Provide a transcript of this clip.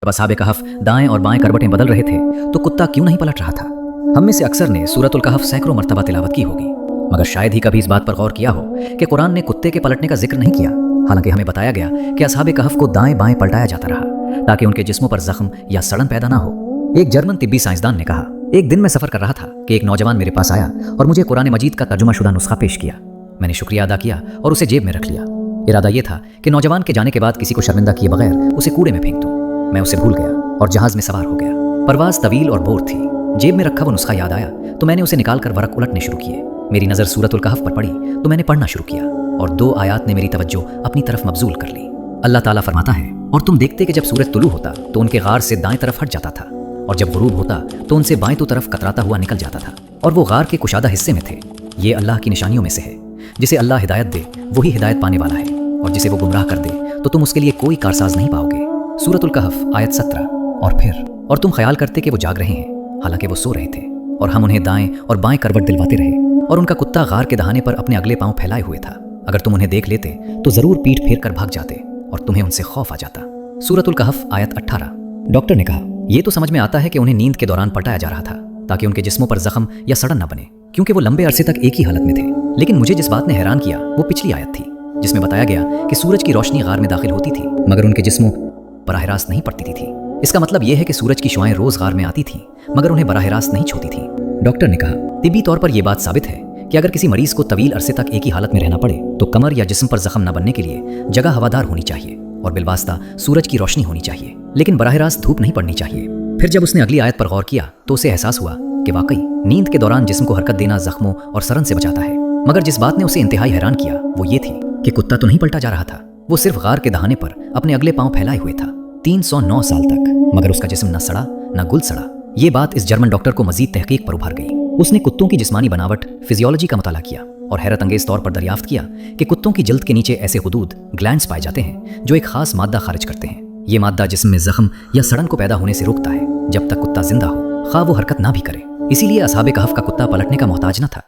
जब असहाबे कहफ दाएं और बाएं करवटें बदल रहे थे तो कुत्ता क्यों नहीं पलट रहा था। हम में से अक्सर ने सूरतुल कहफ सैकड़ों मरतबा तिलावत की होगी, मगर शायद ही कभी इस बात पर गौर किया हो कि कुरान ने कुत्ते के पलटने का जिक्र नहीं किया। हालांकि हमें बताया गया कि असहाबे कहफ को दाएं बाएं पलटाया जाता रहा ताकि उनके जिस्मों पर जख्म या सड़न पैदा ना हो। एक जर्मन तिब्बी साइंसदान ने कहा, एक दिन मैं सफर कर रहा था कि एक नौजवान मेरे पास आया और मुझे कुरान मजीद का तर्जुमाशुदा नुस्खा पेश किया। मैंने शुक्रिया अदा किया और उसे जेब में रख लिया। इरादा यह था कि नौजवान के जाने के बाद किसी को शर्मिंदा किए बगैर उसे कूड़े में फेंक दूं। मैं उसे भूल गया और जहाज में सवार हो गया। परवाज तवील और बोर थी। जेब में रखा वो नुस्खा याद आया तो मैंने उसे निकालकर वरक उलटने शुरू किए। मेरी नज़र सूरतुल कहफ पर पड़ी तो मैंने पढ़ना शुरू किया और 2 आयात ने मेरी तवज्जो अपनी तरफ मबजूल कर ली। अल्लाह ताला फरमाता है, और तुम देखते कि जब सूरज तुलू होता तो उनके गार से दाएं तरफ हट जाता था और जब गुरूब होता तो उनसे बाएं तो तरफ कतराता हुआ निकल जाता था और वो गार के कुशादा हिस्से में थे। ये अल्लाह की निशानियों में से है। जिसे अल्लाह हिदायत दे वही हिदायत पाने वाला है और जिसे वो गुमराह कर दे तो तुम उसके लिए कोई कारसाज नहीं पाओगे। सूरतुल कहफ आयत 17। और तुम ख्याल करते कि वो जाग रहे हैं, हालांकि वो सो रहे थे और हम उन्हें दाएं और बाएं करवट दिलवाते रहे और उनका कुत्ता गार के दहाने पर अपने अगले पांव फैलाए हुए था। अगर तुम उन्हें देख लेते तो जरूर पीठ फेर कर भाग जाते और तुम्हें उनसे खौफ आ जाता। सूरतुल कहफ आयत 18। डॉक्टर ने कहा, यह तो समझ में आता है कि उन्हें नींद के दौरान पलटाया जा रहा था ताकि उनके जिस्मों पर जख्म या सड़न न बने, क्योंकि वो लंबे अरसे तक एक ही हालत में थे। लेकिन मुझे जिस बात ने हैरान किया वो पिछली आयत थी जिसमें बताया गया कि सूरज की रोशनी गार में दाखिल होती थी मगर उनके जिस्मों बराह रास्त नहीं पड़ती थी। इसका मतलब यह है कि सूरज की शुआएं रोज गार में आती थीं मगर उन्हें बराह रास्त नहीं छूती थीं। डॉक्टर ने कहा, तिब्बी तौर पर यह बात साबित है कि अगर किसी मरीज को तवील अरसे तक एक ही हालत में रहना पड़े तो कमर या जिस्म पर जख्म न बनने के लिए जगह हवादार होनी चाहिए और बिलवास्ता सूरज की रोशनी होनी चाहिए, लेकिन बराह रास्त धूप नहीं पड़नी चाहिए। फिर जब उसने अगली आयत पर गौर किया तो उसे एहसास हुआ कि वाकई नींद के दौरान जिस्म को हरकत देना जख्मों और सरन से बचाता है। मगर जिस बात ने उसे इंतहाई हैरान किया वो ये थी कि कुत्ता तो नहीं पलटा जा रहा था, वो सिर्फ गार के दहाने पर अपने अगले पांव फैलाए हुए था 309 साल तक, मगर उसका जिस्म न सड़ा न गुल सड़ा। ये बात इस जर्मन डॉक्टर को मजीद तहकीक पर उभार गई। उसने कुत्तों की जिस्मानी बनावट फिजियोलॉजी का मुताला किया और हैरत अंगेज तौर पर दरियाफ्त किया कि कुत्तों की जल्द के नीचे ऐसे हुदूद ग्लैंड्स पाए जाते हैं जो एक खास मादा खारिज करते हैं। ये मादा जिस्म में जख्म या सड़न को पैदा होने से रोकता है जब तक कुत्ता जिंदा हो, खा वो हरकत ना भी करे। इसीलिए असहाबे कहफ का कुत्ता पलटने का मोहताज न था।